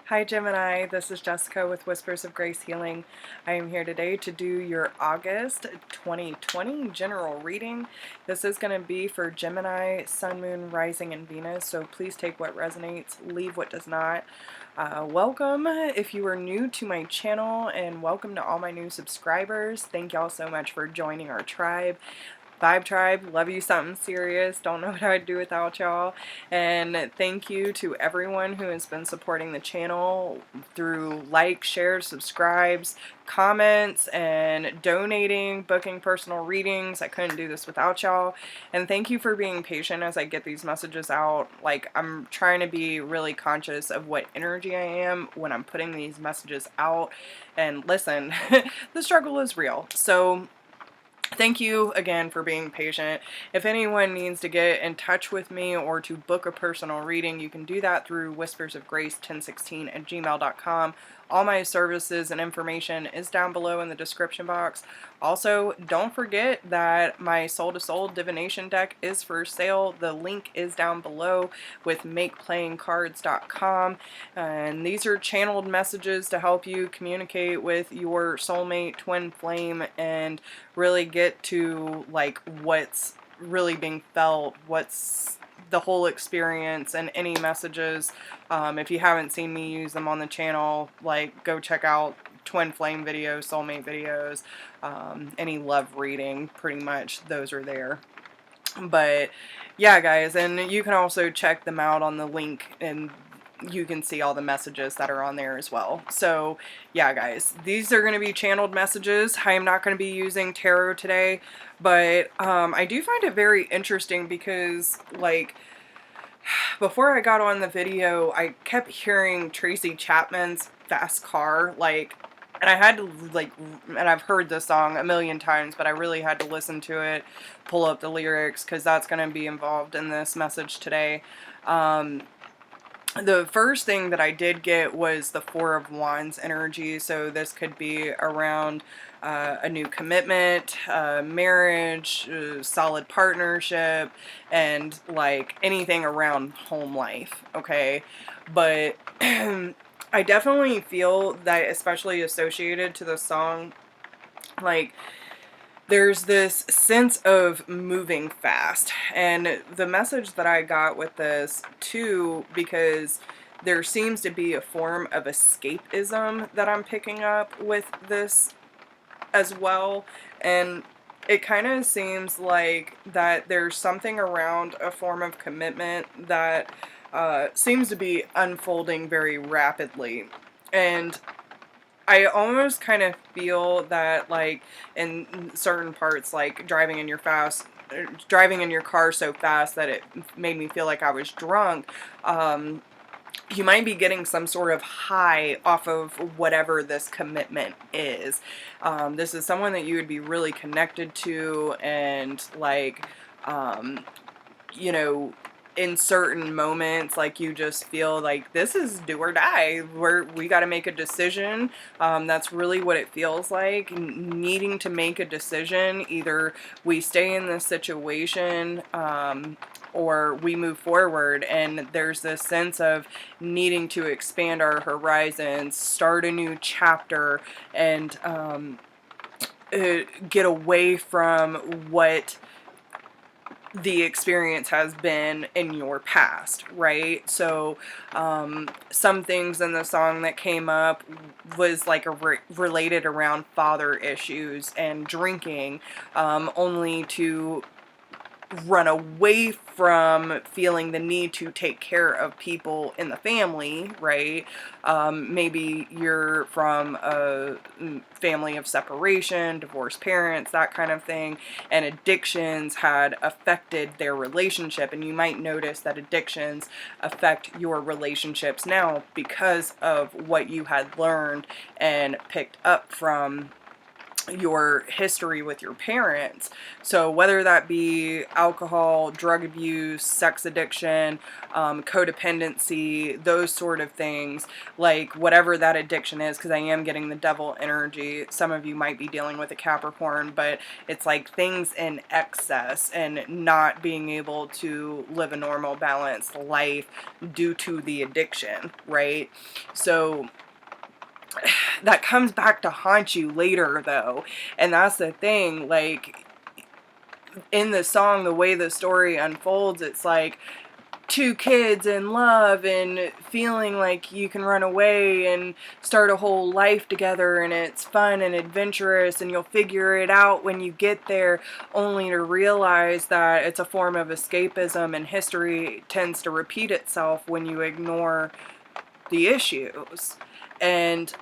Hi Gemini, this is Jessica with Whispers of Grace Healing. I am here today to do your August 2020 general reading. This is going to be for Gemini, Sun, Moon, Rising, and Venus, so please take what resonates, leave what does not. Welcome if you are new to my channel, and welcome to all my new subscribers. Thank y'all so much for joining our tribe. Vibe Tribe, love you something serious. Don't know what I'd do without y'all. And thank you to everyone who has been supporting the channel through likes, shares, subscribes, comments, and donating, booking personal readings. I couldn't do this without y'all. And thank you for being patient as I get these messages out. Like, I'm trying to be really conscious of what energy I am when I'm putting these messages out. And listen, the struggle is real. So thank you again for being patient. If anyone needs to get in touch with me or to book a personal reading, you can do that through whispersofgrace1016@gmail.com. All my services and information is down below in the description box. Also, don't forget that my Soul to Soul divination deck is for sale. The link is down below with makeplayingcards.com. And these are channeled messages to help you communicate with your soulmate, twin flame, and really get to like what's really being felt, what's the whole experience, and any messages. If you haven't seen me use them on the channel, like go check out twin flame videos, soulmate videos, any love reading, pretty much those are there. But yeah guys, and you can also check them out on the link, and you can see all the messages that are on there as well. So yeah guys, these are going to be channeled messages. I am not going to be using tarot today, but I do find it very interesting because like before I got on the video, I kept hearing Tracy Chapman's Fast Car, like, and I had to like, and I've heard this song a million times, but I really had to listen to it, pull up the lyrics, because that's going to be involved in this message today. The first thing that I did get was the Four of Wands energy, so this could be around a new commitment, marriage, solid partnership, and like anything around home life, okay? But I definitely feel that, especially associated to the song, like there's this sense of moving fast. And the message that I got with this too, because there seems to be a form of escapism that I'm picking up with this as well. And it kind of seems like that there's something around a form of commitment that seems to be unfolding very rapidly. And I almost kind of feel that, like, in certain parts, like driving in your car so fast that it made me feel like I was drunk. You might be getting some sort of high off of whatever this commitment is. This is someone that you would be really connected to, and like, you know, in certain moments, like you just feel like this is do or die. We got to make a decision. That's really what it feels like, needing to make a decision. Either we stay in this situation or we move forward, and there's this sense of needing to expand our horizons, start a new chapter, and get away from what the experience has been in your past, right? So some things in the song that came up was like related around father issues and drinking, only to run away from feeling the need to take care of people in the family, right? Maybe you're from a family of separation, divorced parents, that kind of thing, and addictions had affected their relationship, and you might notice that addictions affect your relationships now because of what you had learned and picked up from your history with your parents. So whether that be alcohol, drug abuse, sex addiction, codependency, those sort of things, like whatever that addiction is, because I am getting the devil energy. Some of you might be dealing with a Capricorn, but it's like things in excess and not being able to live a normal, balanced life due to the addiction, right? So that comes back to haunt you later, though. And that's the thing, like, in the song, the way the story unfolds, it's like two kids in love and feeling like you can run away and start a whole life together, and it's fun and adventurous, and you'll figure it out when you get there, only to realize that it's a form of escapism, and history tends to repeat itself when you ignore the issues. And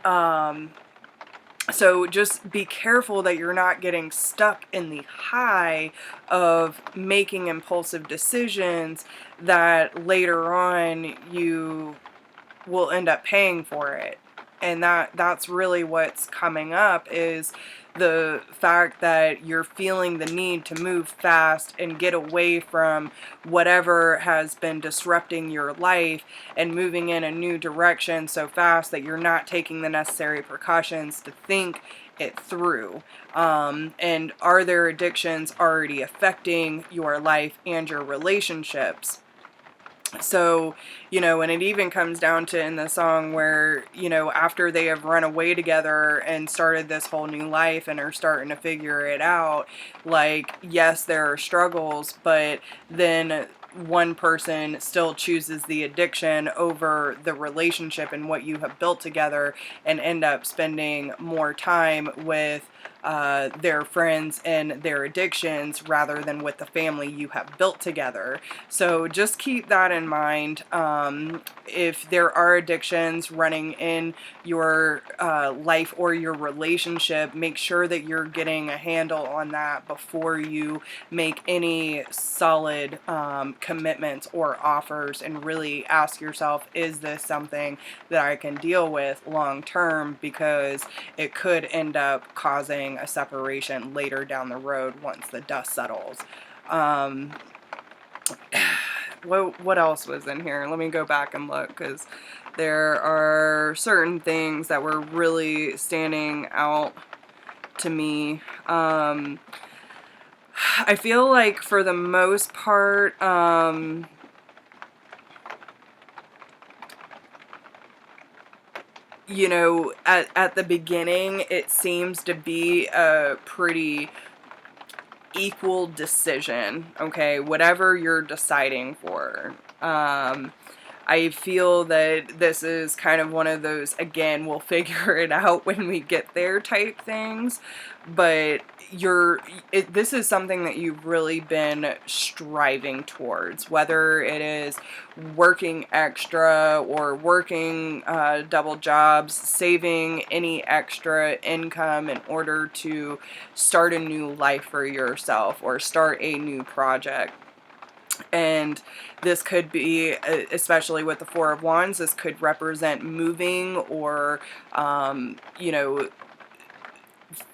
so just be careful that you're not getting stuck in the high of making impulsive decisions that later on you will end up paying for it. And that's really what's coming up, is the fact that you're feeling the need to move fast and get away from whatever has been disrupting your life and moving in a new direction so fast that you're not taking the necessary precautions to think it through. And are there addictions already affecting your life and your relationships? So, and it even comes down to in the song where, after they have run away together and started this whole new life and are starting to figure it out, like, yes, there are struggles, but then one person still chooses the addiction over the relationship and what you have built together, and end up spending more time with their friends and their addictions rather than with the family you have built together. So just keep that in mind. If there are addictions running in your life or your relationship, make sure that you're getting a handle on that before you make any solid commitments or offers, and really ask yourself, is this something that I can deal with long term? Because it could end up causing a separation later down the road once the dust settles. What else was in here? Let me go back and look, because there are certain things that were really standing out to me. I feel like for the most part, at the beginning, it seems to be a pretty equal decision, okay, whatever you're deciding for. I feel that this is kind of one of those, again, we'll figure it out when we get there type things, but this is something that you've really been striving towards, whether it is working extra or working double jobs, saving any extra income in order to start a new life for yourself or start a new project. And this could be, especially with the Four of Wands, this could represent moving or,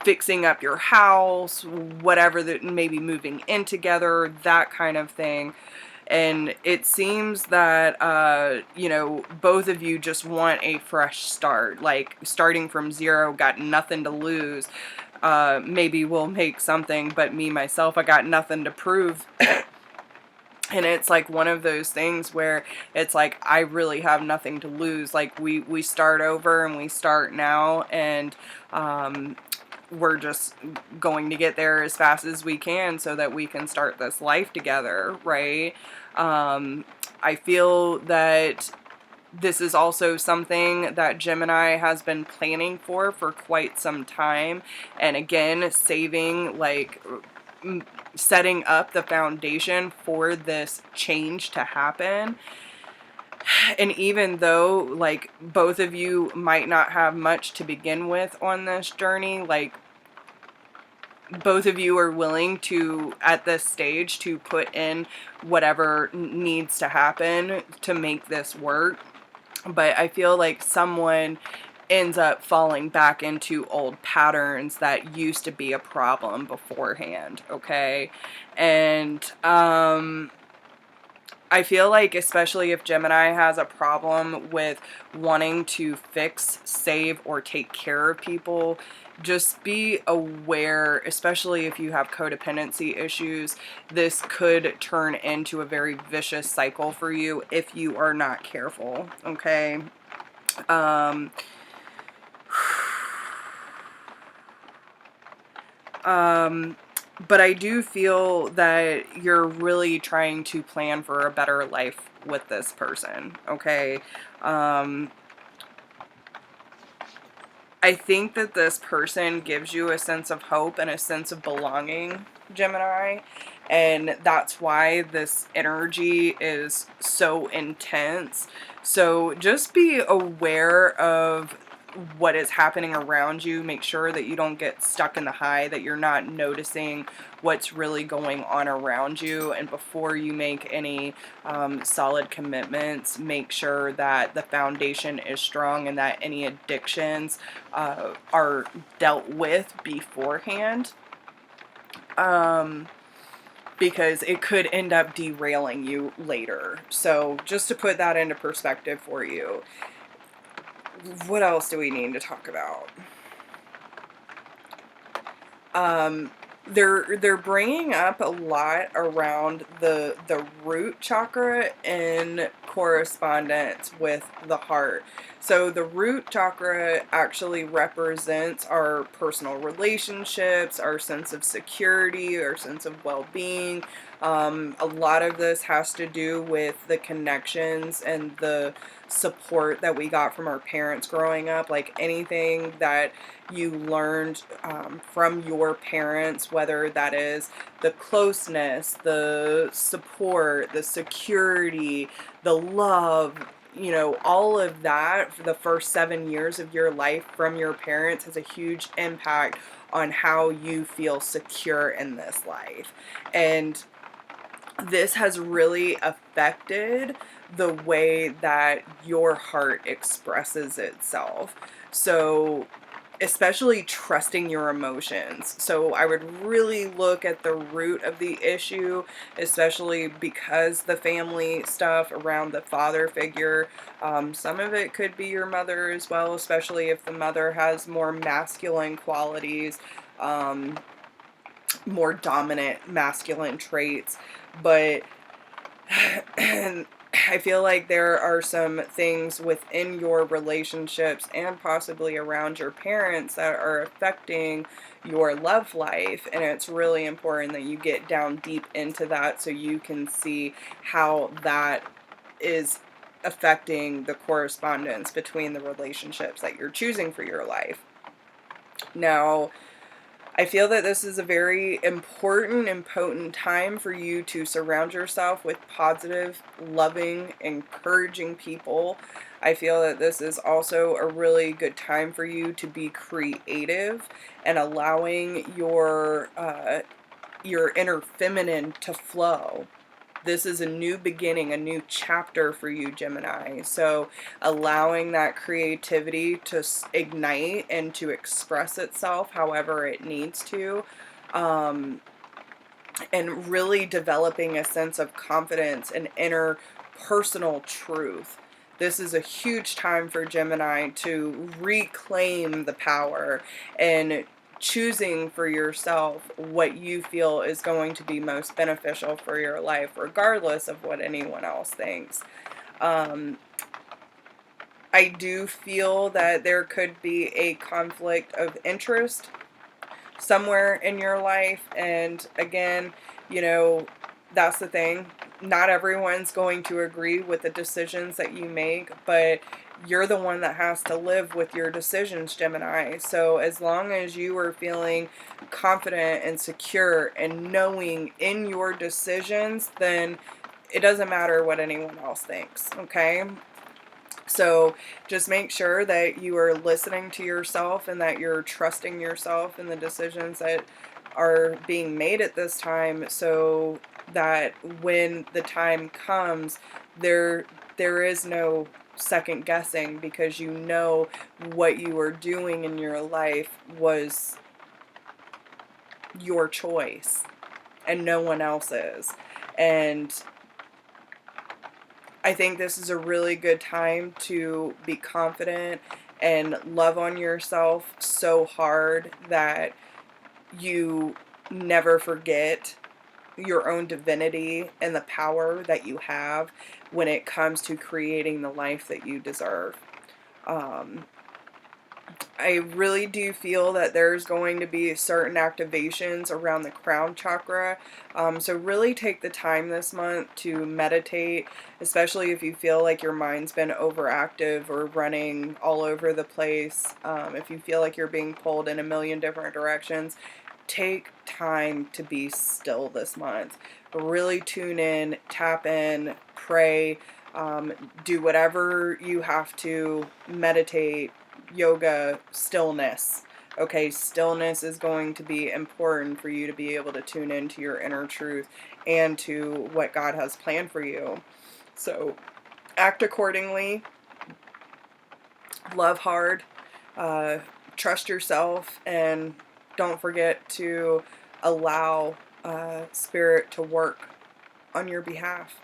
fixing up your house, whatever, that maybe moving in together, that kind of thing. And it seems that, both of you just want a fresh start, like starting from zero, got nothing to lose. Maybe we'll make something, but me, myself, I got nothing to prove. And it's like one of those things where it's like, I really have nothing to lose. Like we start over and we start now, and we're just going to get there as fast as we can so that we can start this life together, right? I feel that this is also something that Gemini has been planning for quite some time. And again, saving, like, setting up the foundation for this change to happen. And even though, like, both of you might not have much to begin with on this journey, like, both of you are willing to, at this stage, to put in whatever needs to happen to make this work. But I feel like someone ends up falling back into old patterns that used to be a problem beforehand, okay? And I feel like, especially if Gemini has a problem with wanting to fix, save, or take care of people, just be aware, especially if you have codependency issues, this could turn into a very vicious cycle for you if you are not careful, okay? Um, but I do feel that you're really trying to plan for a better life with this person, okay? I think that this person gives you a sense of hope and a sense of belonging, Gemini, and that's why this energy is so intense. So just be aware of what is happening around you. Make sure that you don't get stuck in the high, that you're not noticing what's really going on around you. And before you make any solid commitments, make sure that the foundation is strong and that any addictions are dealt with beforehand. Because it could end up derailing you later. So just to put that into perspective for you. What else do we need to talk about? They're bringing up a lot around the root chakra in correspondence with the heart. So the root chakra actually represents our personal relationships, our sense of security, our sense of well-being. A lot of this has to do with the connections and the support that we got from our parents growing up. Like anything that you learned from your parents, whether that is the closeness, the support, the security, the love, you know, all of that for the first 7 years of your life from your parents has a huge impact on how you feel secure in this life. And this has really affected the way that your heart expresses itself. So especially trusting your emotions. So I would really look at the root of the issue, especially because the family stuff around the father figure. Some of it could be your mother as well, especially if the mother has more masculine qualities, more dominant masculine traits. But I feel like there are some things within your relationships and possibly around your parents that are affecting your love life, and it's really important that you get down deep into that so you can see how that is affecting the correspondence between the relationships that you're choosing for your life. Now, I feel that this is a very important and potent time for you to surround yourself with positive, loving, encouraging people. I feel that this is also a really good time for you to be creative and allowing your inner feminine to flow. This is a new beginning, a new chapter for you, Gemini. So allowing that creativity to ignite and to express itself however it needs to. And really developing a sense of confidence and inner personal truth. This is a huge time for Gemini to reclaim the power and choosing for yourself what you feel is going to be most beneficial for your life, regardless of what anyone else thinks. I do feel that there could be a conflict of interest somewhere in your life, and again, you know, that's the thing. Not everyone's going to agree with the decisions that you make, but you're the one that has to live with your decisions, Gemini. So as long as you are feeling confident and secure and knowing in your decisions, then it doesn't matter what anyone else thinks, okay? So just make sure that you are listening to yourself and that you're trusting yourself in the decisions that are being made at this time, so that when the time comes, they're there is no second guessing, because you know what you are doing in your life was your choice and no one else's. And I think this is a really good time to be confident and love on yourself so hard that you never forget your own divinity and the power that you have when it comes to creating the life that you deserve. I really do feel that there's going to be certain activations around the crown chakra. So really take the time this month to meditate, especially if you feel like your mind's been overactive or running all over the place. If you feel like you're being pulled in a million different directions, take time to be still this month. Really tune in, tap in, pray, do whatever you have to, meditate, yoga, stillness. Okay, stillness is going to be important for you to be able to tune into your inner truth and to what God has planned for you. So act accordingly, love hard, trust yourself, and don't forget to allow spirit to work on your behalf.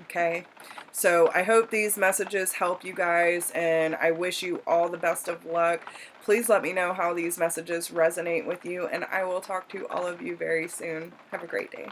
Okay, so I hope these messages help you guys, and I wish you all the best of luck. Please let me know how these messages resonate with you, and I will talk to all of you very soon. Have a great day.